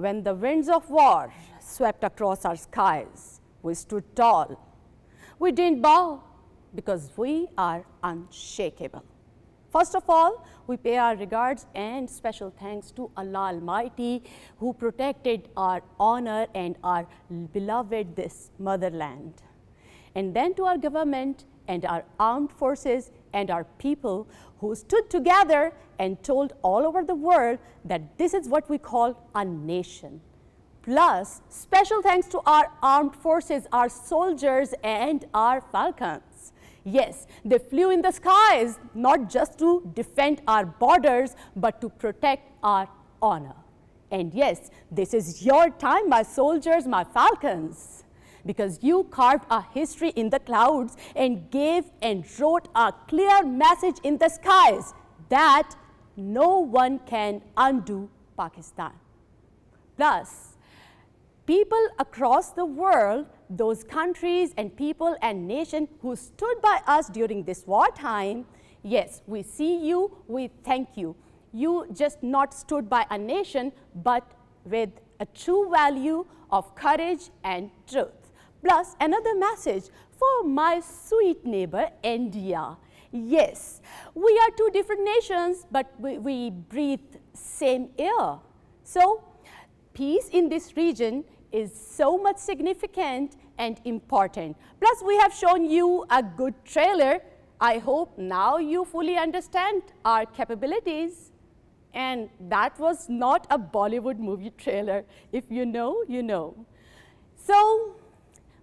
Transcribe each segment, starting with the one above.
When the winds of war swept across our skies, we stood tall. We didn't bow because we are unshakable. First of all, we pay our regards and special thanks to Allah Almighty who protected our honor and our beloved this motherland. And then to our government and our armed forces and our people who stood together and told all over the world that this is what we call a nation. Plus, special thanks to our armed forces, our soldiers and our falcons. Yes, they flew in the skies, not just to defend our borders, but to protect our honor. And yes, this is your time, my soldiers, my falcons, because you carved a history in the clouds and gave and wrote a clear message in the skies that no one can undo Pakistan. Plus, people across the world, those countries and people and nations who stood by us during this wartime, yes, we see you, we thank you. You just not stood by a nation, but with a true value of courage and truth. Plus, another message for my sweet neighbor, India. Yes, we are two different nations, but we breathe same air. So, peace in this region is so much significant and important. Plus, we have shown you a good trailer. I hope now you fully understand our capabilities. And that was not a Bollywood movie trailer. If you know, you know. So,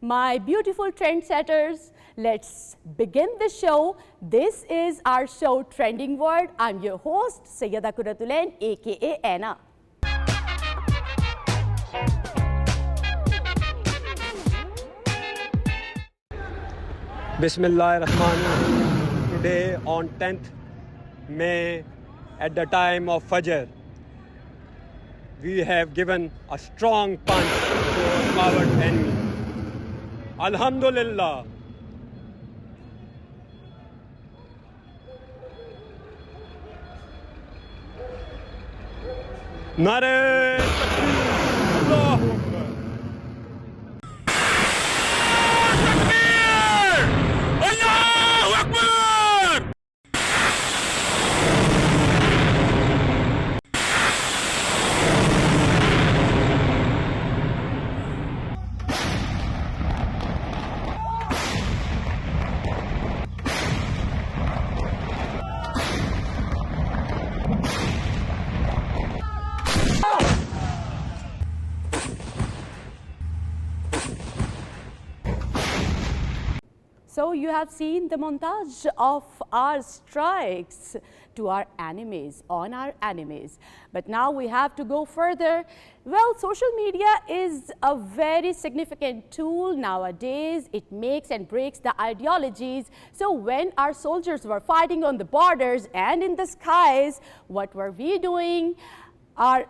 my beautiful trendsetters, let's begin the show. This is our show Trending Word. I'm your host, Sayyedah QURAT-UL-AIN, aka Anna. Bismillahirrahmanirrahim. Today on 10th May at the time of Fajr, we have given a strong punch to our coward enemy. Alhamdulillah. Nare Takbir, Allahu Akbar. So you have seen the montage of our strikes to our enemies, on our enemies. But now we have to go further. Well, social media is a very significant tool nowadays. It makes and breaks the ideologies. So when our soldiers were fighting on the borders and in the skies, what were we doing? Our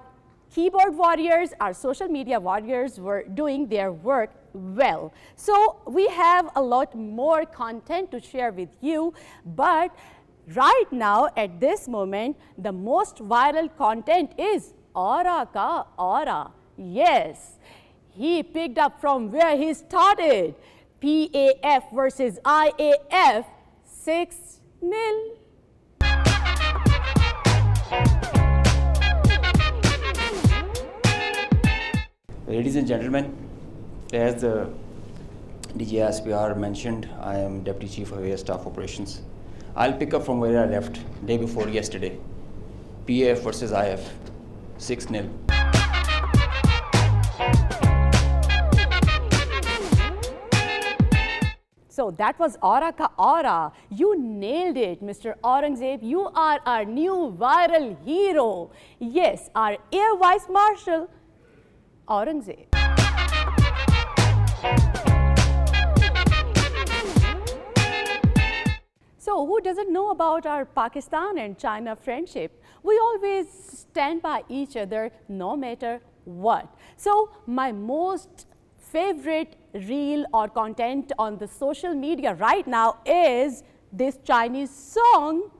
keyboard warriors, our social media warriors were doing their work well. So we have a lot more content to share with you, but right now at this moment the most viral content is Aura ka Aura. Yes, he picked up from where he started. PAF versus IAF 6-0. Ladies and gentlemen, as the DGSPR mentioned, I am Deputy Chief of Air Staff Operations. I'll pick up from where I left day before yesterday. PAF versus IF, 6-0. So that was Aura ka Aura. You nailed it, Mr. Aurangzeb. You are our new viral hero. Yes, our Air Vice Marshal, Aurangzeb. So who doesn't know about our Pakistan and China friendship? We always stand by each other no matter what. So my most favorite reel or content on the social media right now is this Chinese song.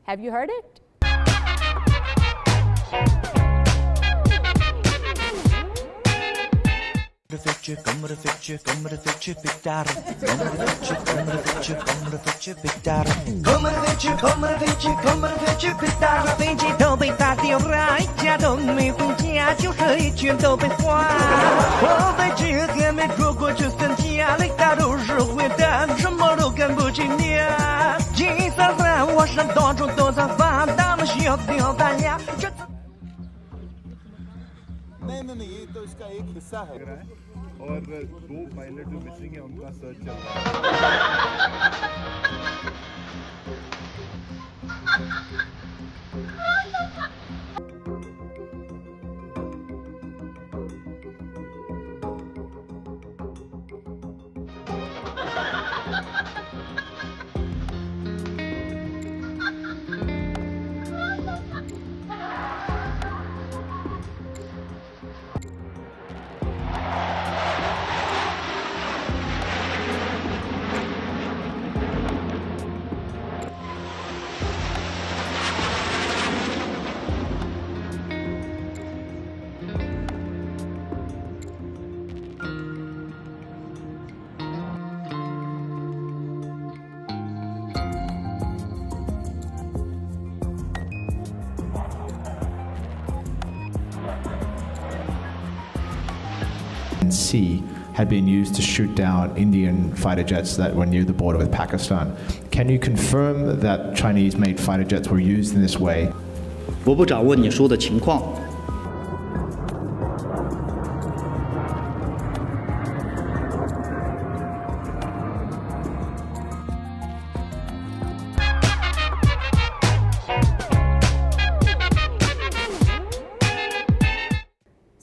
Have you heard it? 飞机都被打掉，人家都没回家，就这一圈都被花。我在这还没住过就3天，累大都是混蛋，什么都干不起你。金三三，我上到处都在发，他们需要掉大牙。 नहीं ये तो इसका एक हिस्सा है और 2 pilot जो missing है उनका सर्च चल रहा है Sea had been used to shoot down Indian fighter jets that were near the border with Pakistan. Can you confirm that Chinese-made fighter jets were used in this way? 我不掌握你说的情况。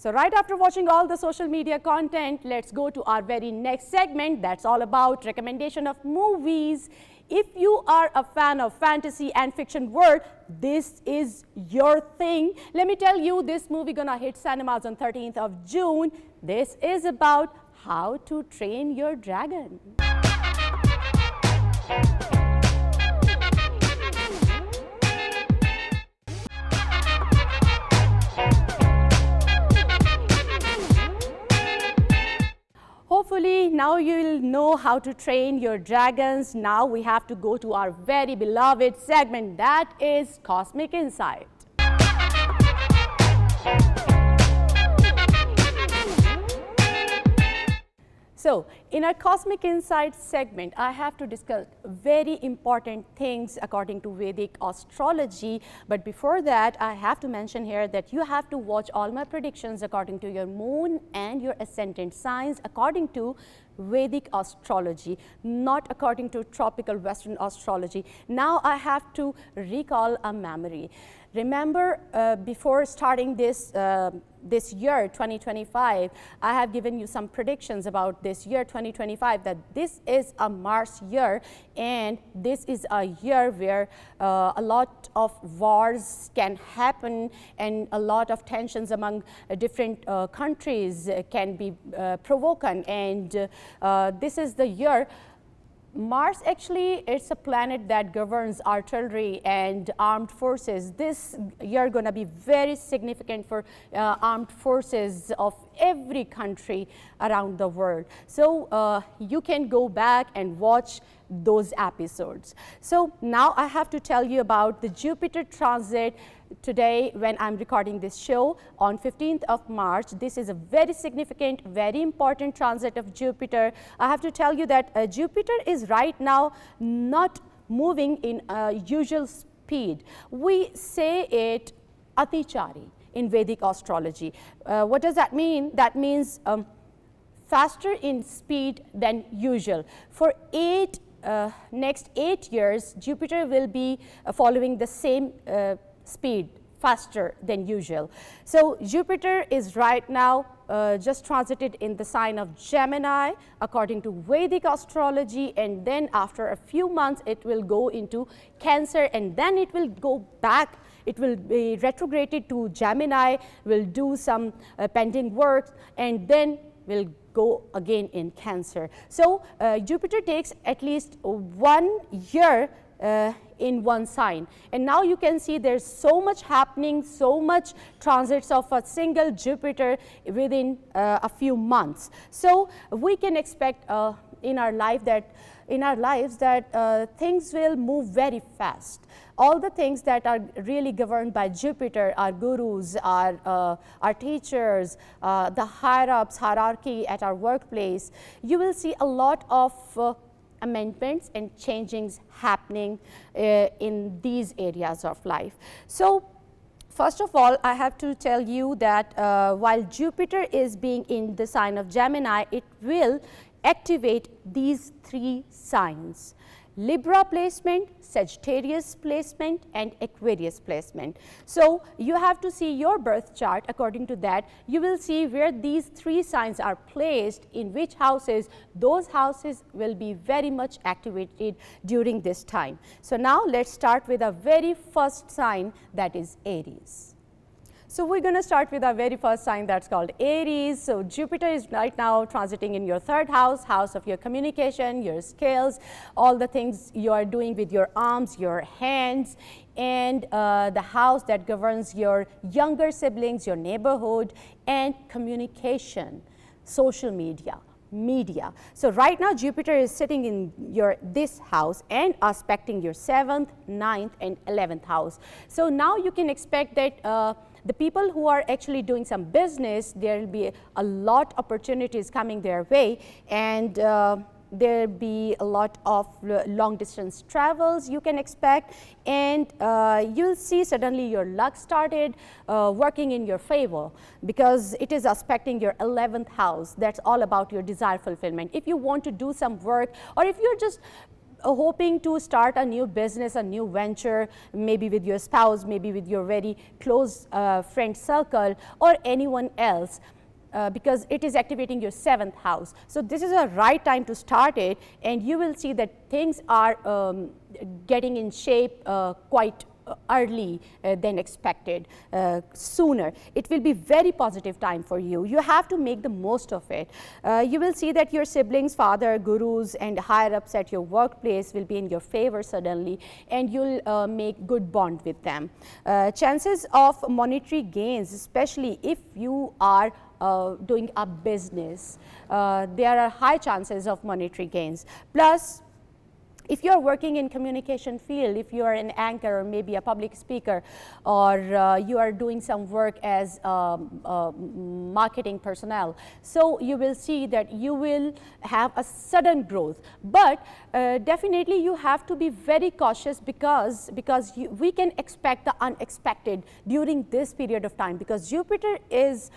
So right after watching all the social media content, let's go to our very next segment. That's all about recommendation of movies. If you are a fan of fantasy and fiction world, this is your thing. Let me tell you, this movie gonna hit cinemas on 13th of June. This is about How to Train Your Dragon. Hopefully, now you will know how to train your dragons. Now we have to go to our very beloved segment, that is Cosmic Insight. So, in our Cosmic Insight segment, I have to discuss very important things according to Vedic astrology. But before that, I have to mention here that you have to watch all my predictions according to your moon and your ascendant signs according to Vedic astrology, not according to tropical Western astrology. Now I have to recall a memory. Remember, before starting this this year 2025, I have given you some predictions about this year 2025, that this is a Mars year and this is a year where a lot of wars can happen and a lot of tensions among different countries can be provoked, and this is the year. Mars actually, it's a planet that governs artillery and armed forces. This year going to be very significant for armed forces of every country around the world. So you can go back and watch those episodes. So now I have to tell you about the Jupiter transit today when I'm recording this show on 15th of March. This is a very significant, very important transit of Jupiter. I have to tell you that Jupiter is right now not moving in usual speed. We say it Atichari in Vedic astrology. What does that mean? That means faster in speed than usual. For next 8 years, Jupiter will be following the same speed, faster than usual. So Jupiter is right now just transited in the sign of Gemini according to Vedic astrology, and then after a few months it will go into Cancer, and then it will go back. It will be retrograded to Gemini, will do some pending work, and then will go again in Cancer. So Jupiter takes at least 1 year in one sign. And now you can see there's so much happening, so much transits of a single Jupiter within a few months. So we can expect in our lives that things will move very fast. All the things that are really governed by Jupiter, our gurus, our teachers, the higher-ups, hierarchy at our workplace, you will see a lot of amendments and changings happening in these areas of life. So first of all, I have to tell you that while Jupiter is being in the sign of Gemini, it will activate these 3 signs: Libra placement, Sagittarius placement, and Aquarius placement. So you have to see your birth chart. According to that, you will see where these 3 signs are placed, in which houses. Those houses will be very much activated during this time. So now let's start with our very first sign, that is Aries. So we're going to start with our very first sign, that's called Aries. So Jupiter is right now transiting in your 3rd house, house of your communication, your skills, all the things you are doing with your arms, your hands, and the house that governs your younger siblings, your neighborhood, and communication, social media. So right now Jupiter is sitting in this house and aspecting your 7th, 9th, and 11th house. So now you can expect that the people who are actually doing some business, there will be a lot of opportunities coming their way, and there will be a lot of long distance travels you can expect, and you'll see suddenly your luck started working in your favor, because it is aspecting your 11th house. That's all about your desire fulfillment. If you want to do some work, or if you're just hoping to start a new business, a new venture, maybe with your spouse, maybe with your very close friend circle, or anyone else, because it is activating your 7th house. So this is a right time to start it, and you will see that things are getting in shape quite early than expected, sooner. It will be very positive time for you. You have to make the most of it. You will see that your siblings, father, gurus, and higher ups at your workplace will be in your favor suddenly, and you'll make good bond with them. Chances of monetary gains, especially if you are doing a business, there are high chances of monetary gains. Plus, if you are working in communication field, if you are an anchor or maybe a public speaker, or you are doing some work as marketing personnel, so you will see that you will have a sudden growth. But definitely you have to be very cautious, because we can expect the unexpected during this period of time, because Jupiter is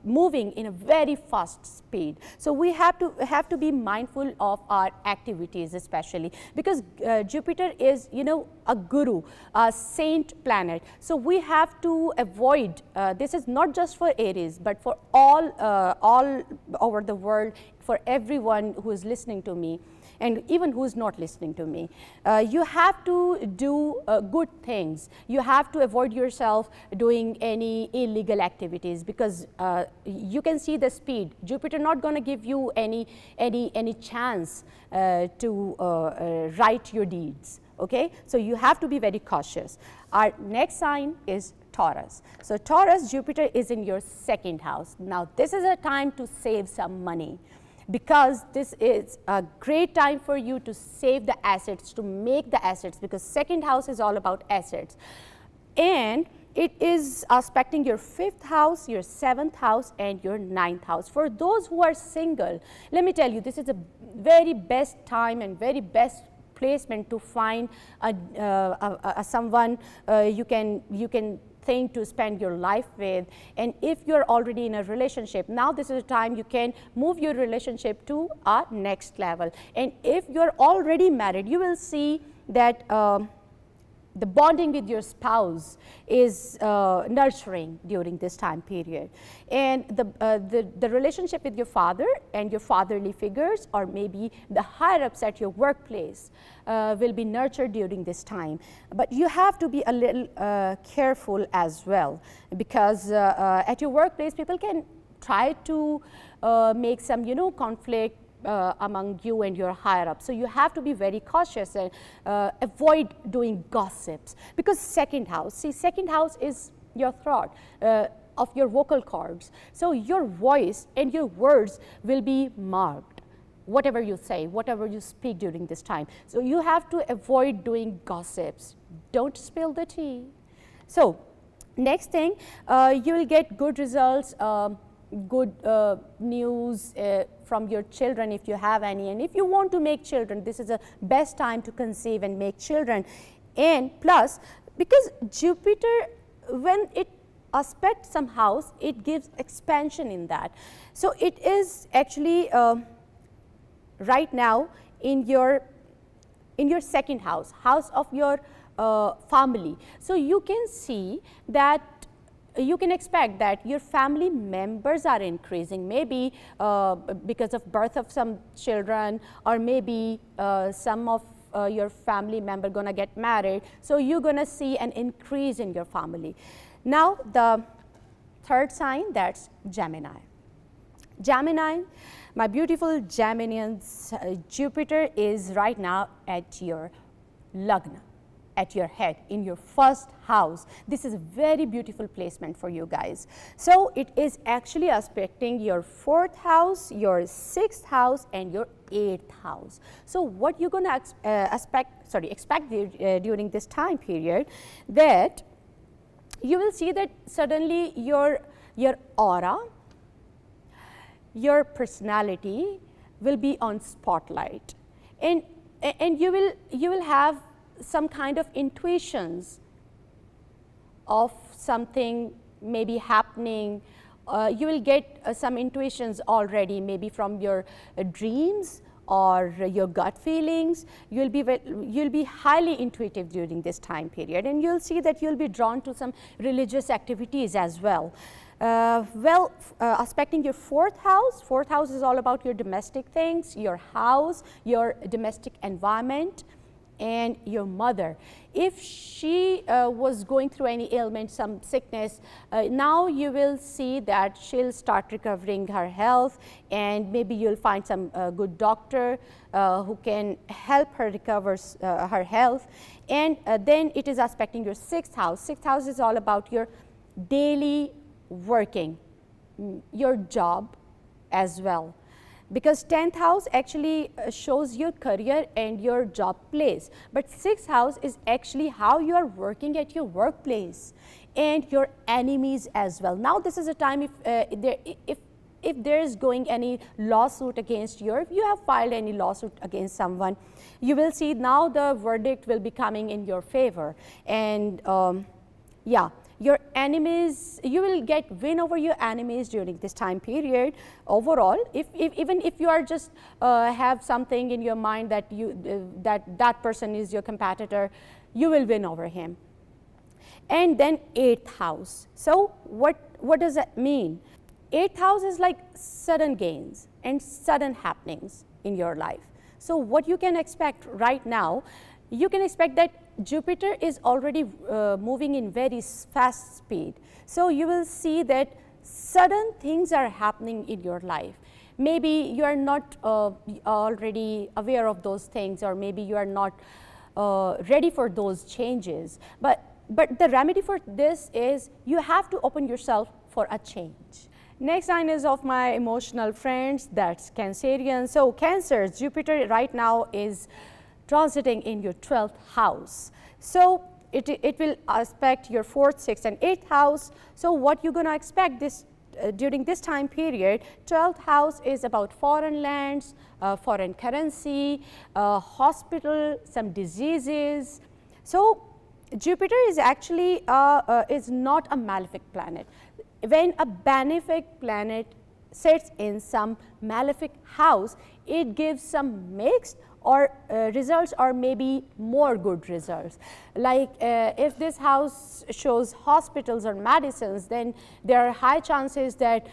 moving in a very fast speed. So we have to be mindful of our activities, especially because Jupiter is, a guru, a saint planet. So we have to avoid, this is not just for Aries, but for all over the world, for everyone who is listening to me, and even who is not listening to me. You have to do good things. You have to avoid yourself doing any illegal activities, because you can see the speed. Jupiter not going to give you any chance to write your deeds. Okay, so you have to be very cautious. Our next sign is Taurus. So Taurus, Jupiter is in your 2nd house. Now this is a time to save some money, because this is a great time for you to save the assets, to make the assets, because 2nd house is all about assets. And it is aspecting your 5th house, your 7th house, and your 9th house. For those who are single, let me tell you, this is a very best time and very best placement to find someone you can think to spend your life with. And if you're already in a relationship, now this is a time you can move your relationship to a next level. And if you're already married, you will see that the bonding with your spouse is nurturing during this time period. And the relationship with your father and your fatherly figures, or maybe the higher ups at your workplace, will be nurtured during this time. But you have to be a little careful as well, because at your workplace people can try to make some conflict among you and your higher up. So you have to be very cautious and avoid doing gossips, because second house, see, second house is your throat, of your vocal cords. So your voice and your words will be marked, whatever you say, whatever you speak during this time. So you have to avoid doing gossips. Don't spill the tea. So next thing, you will get good results, good news from your children if you have any, and if you want to make children, this is the best time to conceive and make children. And plus, because Jupiter, when it aspects some house, it gives expansion in that. So it is actually right now in your second house, house of your family. So you can see that you can expect that your family members are increasing, maybe because of birth of some children, or maybe some of your family member gonna get married. So you're gonna see an increase in your family. Now the third sign, that's Gemini. Gemini, my beautiful Geminians, Jupiter is right now at your Lagna, at your head, in your first house. This is a very beautiful placement for you guys. So it is actually aspecting your fourth house, your sixth house, and your eighth house. So what you're gonna expect during this time period, that you will see that suddenly your aura, your personality will be on spotlight, and you will have some kind of intuitions of something maybe happening. You will get some intuitions already, maybe from your dreams or your gut feelings. You'll be highly intuitive during this time period, and you'll see that you'll be drawn to some religious activities as well. Aspecting your fourth house is all about your domestic things, your house, your domestic environment, and your mother. If she was going through any ailment, some sickness, now you will see that she'll start recovering her health, and maybe you'll find some good doctor who can help her recover her health. And then it is aspecting your sixth house. Sixth house is all about your daily working, your job as well, because 10th house actually shows your career and your job place, but 6th house is actually how you are working at your workplace and your enemies as well. Now this is a time if there is going any lawsuit against you, or if you have filed any lawsuit against someone, you will see now the verdict will be coming in your favor. And yeah, your enemies, you will get win over your enemies during this time period. Overall, even if you are just have something in your mind that that person is your competitor, you will win over him. And then 8th house. So what does that mean? 8th house is like sudden gains and sudden happenings in your life. So what you can expect right now, you can expect that Jupiter is already moving in very fast speed. So you will see that sudden things are happening in your life. Maybe you are not already aware of those things, or maybe you are not ready for those changes. But the remedy for this is you have to open yourself for a change. Next sign is of my emotional friends, that's Cancerian. So Cancer, Jupiter right now is transiting in your 12th house. So it will aspect your 4th, 6th, and 8th house. So what you're going to expect this during this time period, 12th house is about foreign lands, foreign currency, hospital, some diseases. So Jupiter is actually is not a malefic planet. When a benefic planet sits in some malefic house, it gives some mixed or results, or maybe more good results. Like if this house shows hospitals or medicines, then there are high chances that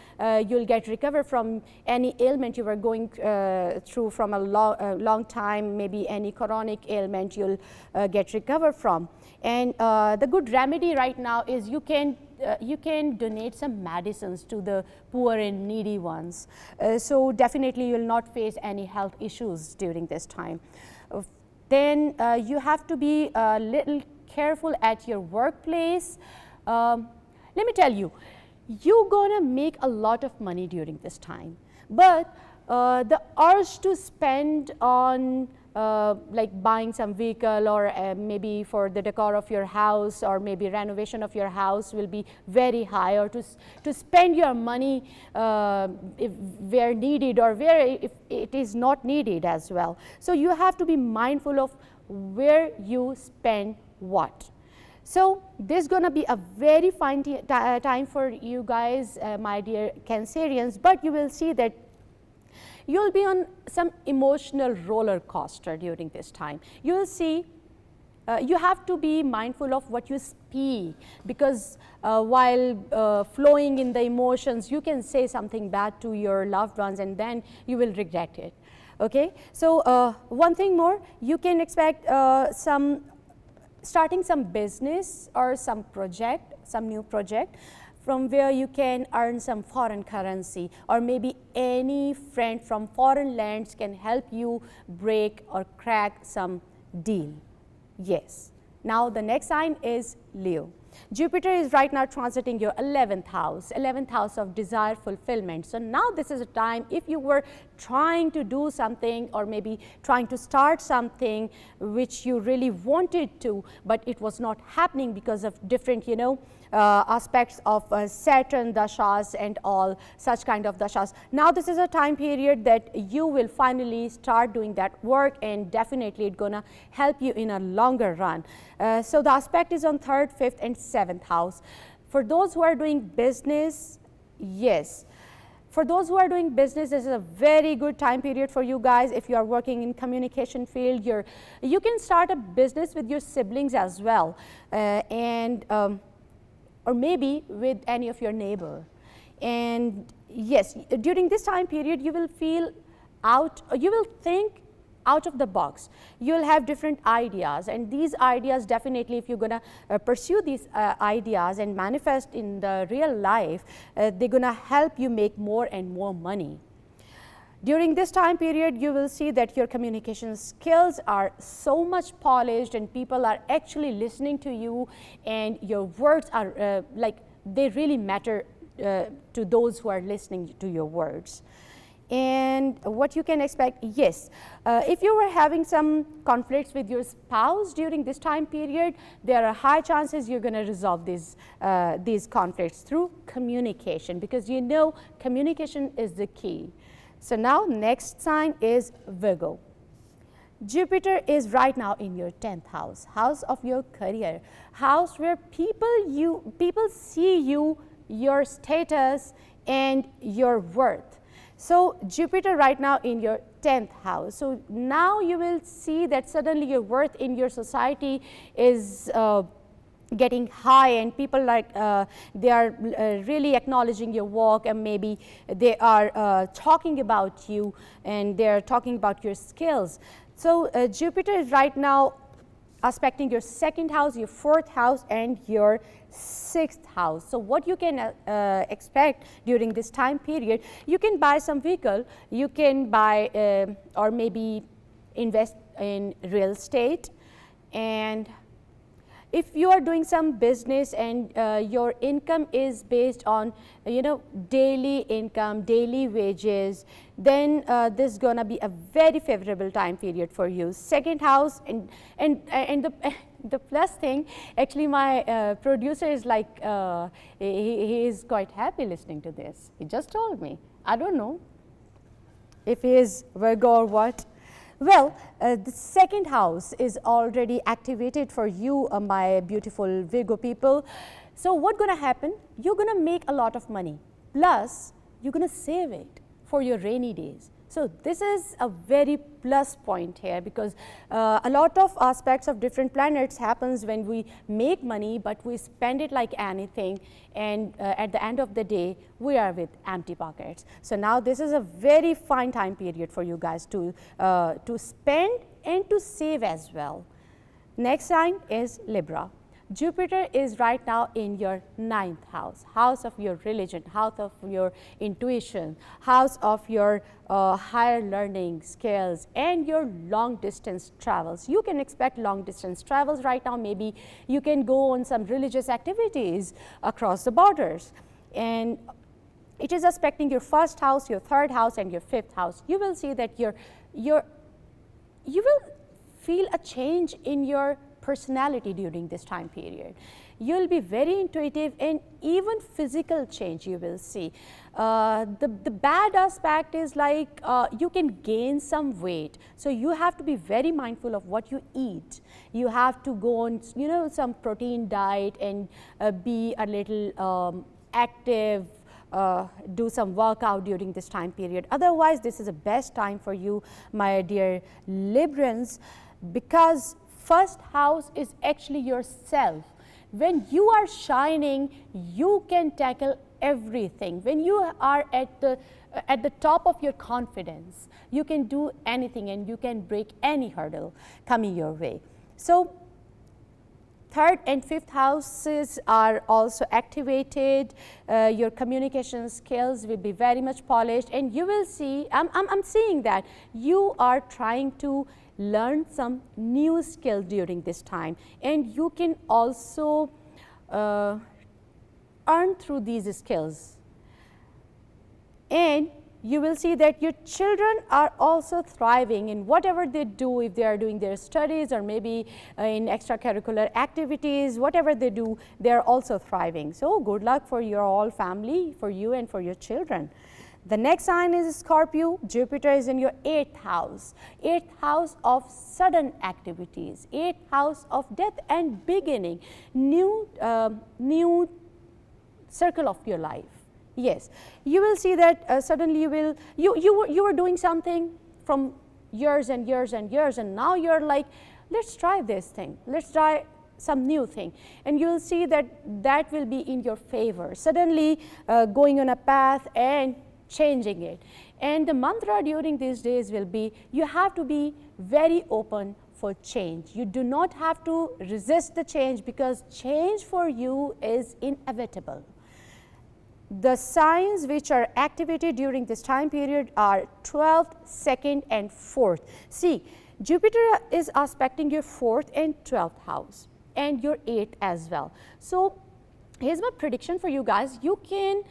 you'll get recovered from any ailment you were going through from a long time, maybe any chronic ailment you'll get recovered from. And the good remedy right now is you can you can donate some medicines to the poor and needy ones. So definitely you will not face any health issues during this time. Then you have to be a little careful at your workplace. Let me tell you, you're gonna make a lot of money during this time, but the urge to spend on like buying some vehicle or maybe for the decor of your house or maybe renovation of your house will be very high, or to spend your money if where needed or where if it is not needed as well. So you have to be mindful of where you spend what. So this is going to be a very fine time for you guys, my dear Cancerians, but you will see that you'll be on some emotional roller coaster during this time. You will see, you have to be mindful of what you speak, because while flowing in the emotions, you can say something bad to your loved ones and then you will regret it. Okay, so one thing more, you can expect starting some business or some project, some new project, from where you can earn some foreign currency, or maybe any friend from foreign lands can help you break or crack some deal. Yes. Now the next sign is Leo. Jupiter is right now transiting your 11th house of desire fulfillment. So now this is a time, if you were trying to do something or maybe trying to start something which you really wanted to, but it was not happening because of different, you know, aspects of Saturn dashas and all such kind of dashas. Now this is a time period that you will finally start doing that work, and definitely it's gonna help you in a longer run. So the aspect is on 3rd, 5th and 7th house. For those who are doing business, yes. For those who are doing business, this is a very good time period for you guys. If you are working in communication field, you can start a business with your siblings as well, or maybe with any of your neighbor. And yes, during this time period, you will feel you will think out of the box. You'll have different ideas, and these ideas definitely, if you're gonna pursue these ideas and manifest in the real life, they're gonna help you make more and more money. During this time period, you will see that your communication skills are so much polished and people are actually listening to you, and your words are like they really matter to those who are listening to your words. And what you can expect, yes, if you were having some conflicts with your spouse during this time period, there are high chances you're going to resolve these conflicts through communication, because you know communication is the key. So now next sign is Virgo. Jupiter is right now in your 10th house, house of your career, house where people see you, your status and your worth. So Jupiter right now in your 10th house. So now you will see that suddenly your worth in your society is getting high, and people like they are really acknowledging your work, and maybe they are talking about you and they are talking about your skills. So Jupiter is right now aspecting your 2nd house, your 4th house and your 6th house. So what you can expect during this time period, you can buy some vehicle, you can buy or maybe invest in real estate. And if you are doing some business and your income is based on, you know, daily income, daily wages, then this is going to be a very favorable time period for you. 2nd house, and the plus thing, actually my producer is like, he is quite happy listening to this. He just told me. I don't know if he is Virgo or what. Well, the 2nd house is already activated for you, my beautiful Virgo people. So what's going to happen? You're going to make a lot of money. Plus, you're going to save it for your rainy days. So this is a very plus point here, because a lot of aspects of different planets happens when we make money, but we spend it like anything, and at the end of the day, we are with empty pockets. So now this is a very fine time period for you guys to spend and to save as well. Next sign is Libra. Jupiter is right now in your 9th house, house of your religion, house of your intuition, house of your higher learning skills and your long distance travels. You can expect long distance travels right now. Maybe you can go on some religious activities across the borders. And it is aspecting your 1st house, your 3rd house and your 5th house. You will see that you will feel a change in your personality during this time period. You will be very intuitive and even physical change you will see. The bad aspect is like you can gain some weight. So you have to be very mindful of what you eat. You have to go on, you know, some protein diet and be a little active, do some workout during this time period. Otherwise, this is the best time for you, my dear Librans, because 1st house is actually yourself. When you are shining, you can tackle everything. When you are at the top of your confidence, you can do anything and you can break any hurdle coming your way. So 3rd and 5th houses are also activated. Your communication skills will be very much polished, and you will see, I'm seeing that you are trying to learn some new skills during this time, and you can also earn through these skills. And you will see that your children are also thriving in whatever they do, if they are doing their studies or maybe in extracurricular activities, whatever they do, they are also thriving. So good luck for your all family, for you and for your children. The next sign is Scorpio. Jupiter is in your 8th house. 8th house of sudden activities, 8th house of death and beginning, new circle of your life. Yes, you will see that suddenly you were doing something from years and years and years, and now you're like, let's try this thing, let's try some new thing, and you will see that that will be in your favor. Suddenly going on a path and changing it. And the mantra during these days will be, you have to be very open for change. You do not have to resist the change, because change for you is inevitable. The signs which are activated during this time period are 12th, 2nd and 4th. See, Jupiter is aspecting your 4th and 12th house and your 8th as well. So here's my prediction for you guys. You can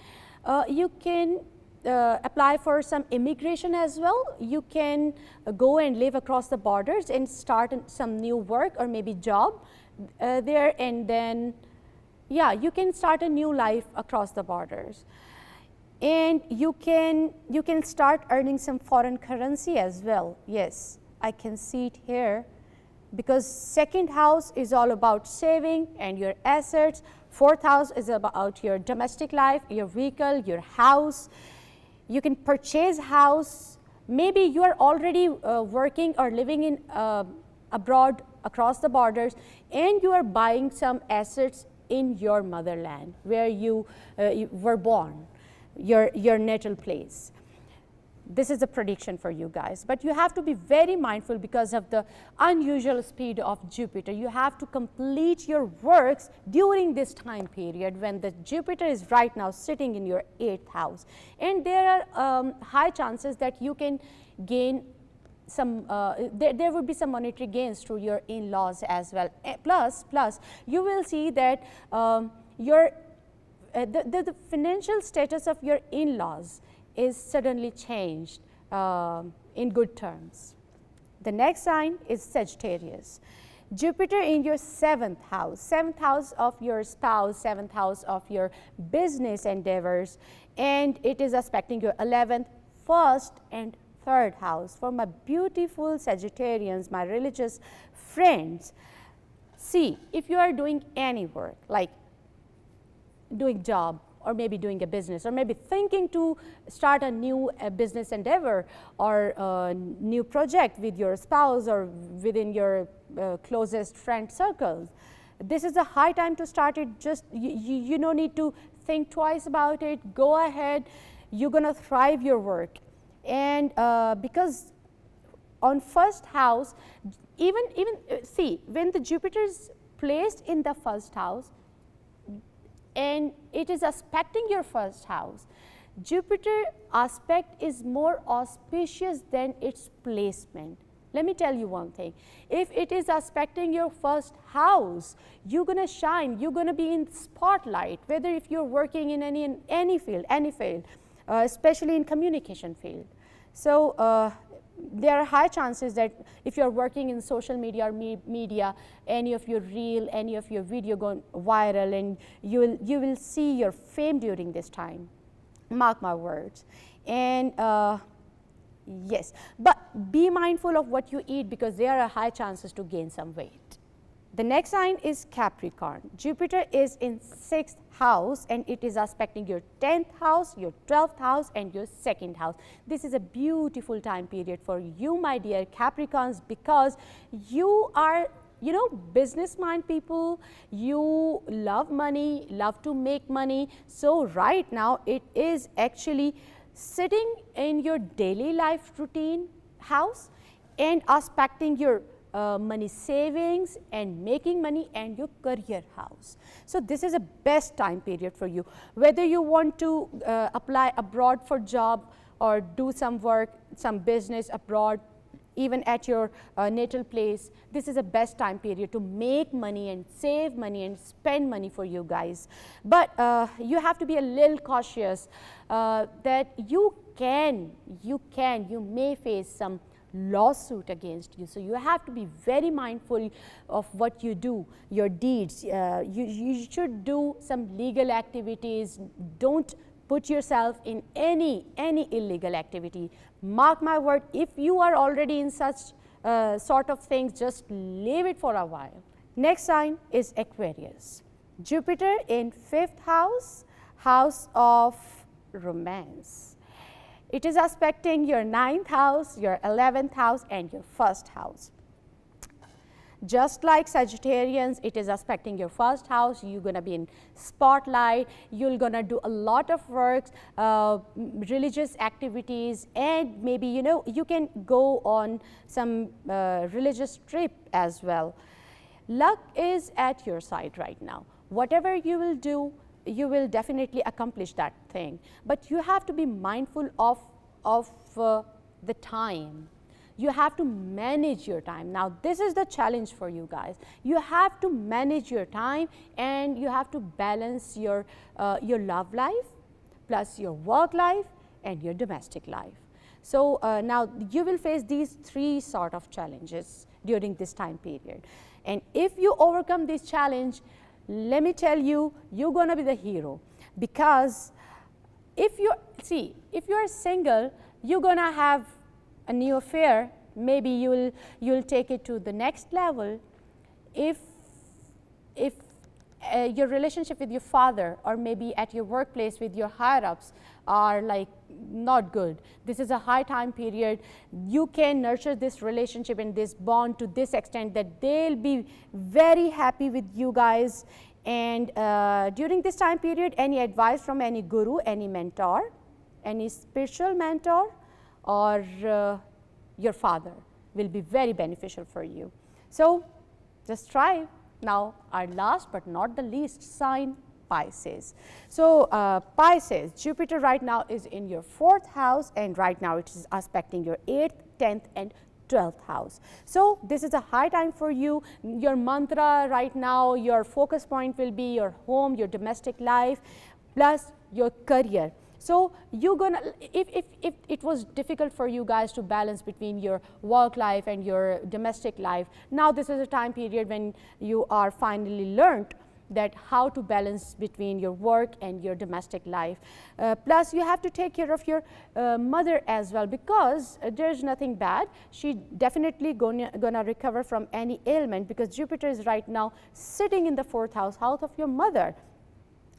apply for some immigration as well. You can go and live across the borders and start some new work or maybe job there, and then yeah, you can start a new life across the borders. And you can start earning some foreign currency as well. Yes, I can see it here, because 2nd house is all about saving and your assets. 4th house is about your domestic life, your vehicle, your house. You can purchase house. Maybe you are already working or living in abroad across the borders, and you are buying some assets in your motherland where you were born, your natal place. This is a prediction for you guys, but you have to be very mindful because of the unusual speed of Jupiter. You have to complete your works during this time period when the Jupiter is right now sitting in your 8th house, and there are high chances that you can gain some, there would be some monetary gains through your in-laws as well. Plus you will see that the financial status of your in-laws is suddenly changed in good terms. The next sign is Sagittarius. Jupiter in your 7th house, 7th house of your spouse, 7th house of your business endeavors, and it is aspecting your 11th, 1st and 3rd house. For my beautiful Sagittarians, my religious friends, see, if you are doing any work, like doing job or maybe doing a business or maybe thinking to start a new business endeavor or a new project with your spouse or within your closest friend circles, this is a high time to start it. Just you don't need to think twice about it. Go ahead, you're gonna thrive your work. And because on 1st house, even see, when the Jupiter is placed in the first house and it is aspecting your first house, Jupiter aspect is more auspicious than its placement. Let me tell you one thing, if it is aspecting your first house, you're going to shine, you're going to be in spotlight, whether if you're working in any field, especially in communication field. So there are high chances that if you're working in social media or media, any of your reel, any of your video going viral, and you will see your fame during this time. Mark my words. And yes, but be mindful of what you eat because there are high chances to gain some weight. The next sign is Capricorn. Jupiter is in 6th house and it is aspecting your 10th house, your 12th house and your 2nd house. This is a beautiful time period for you, my dear Capricorns, because you are, you know, business mind people, you love money, love to make money. So right now it is actually sitting in your daily life routine house and aspecting your money savings and making money and your career house. So this is a best time period for you. Whether you want to apply abroad for job or do some work, some business abroad, even at your natal place, this is a best time period to make money and save money and spend money for you guys. But you have to be a little cautious that you may face some lawsuit against you. So you have to be very mindful of what you do, your deeds. You should do some legal activities. Don't put yourself in any illegal activity. Mark my word, if you are already in such sort of things, just leave it for a while. Next sign is Aquarius. Jupiter in 5th house, house of romance. It is aspecting your 9th house, your 11th house and your 1st house. Just like Sagittarians, it is aspecting your 1st house. You're going to be in spotlight, you're going to do a lot of work, religious activities, and maybe, you know, you can go on some religious trip as well. Luck is at your side right now. Whatever you will do, you will definitely accomplish that thing. But you have to be mindful of the time. You have to manage your time. Now this is the challenge for you guys. You have to manage your time and you have to balance your love life plus your work life and your domestic life. So now you will face these 3 sort of challenges during this time period. And if you overcome this challenge, let me tell you, you're going to be the hero. Because if you're single, you're going to have a new affair. Maybe you'll take it to the next level. If your relationship with your father or maybe at your workplace with your higher ups are like not good, this is a high time period. You can nurture this relationship and this bond to this extent that they'll be very happy with you guys. And during this time period, any advice from any guru, any mentor, any spiritual mentor or your father will be very beneficial for you. So just try. Now our last but not the least sign, Pisces. So Pisces, Jupiter right now is in your 4th house and right now it is aspecting your 8th, 10th and 12th house. So this is a high time for you. Your mantra right now, your focus point will be your home, your domestic life plus your career. So you're gonna, if it was difficult for you guys to balance between your work life and your domestic life, now this is a time period when you are finally learned that how to balance between your work and your domestic life. Plus you have to take care of your mother as well, because there's nothing bad. She definitely gonna recover from any ailment, because Jupiter is right now sitting in the 4th house, house of your mother.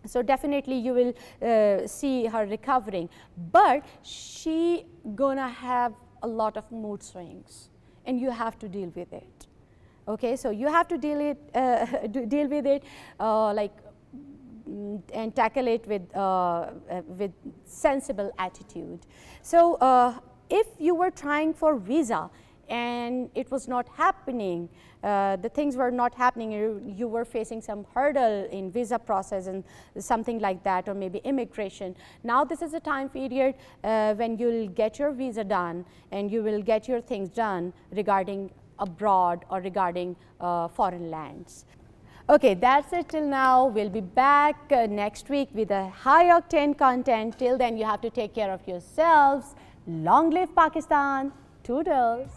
So definitely you will see her recovering, but she gonna have a lot of mood swings and you have to deal with it. Okay, so you have to deal with it and tackle it with sensible attitude. So if you were trying for visa and it was not happening. The things were not happening. You were facing some hurdle in visa process and something like that, or maybe immigration. Now this is a time period when you'll get your visa done and you will get your things done regarding abroad or regarding foreign lands. Okay, that's it till now. We'll be back next week with a high octane content. Till then, you have to take care of yourselves. Long live Pakistan. Toodles.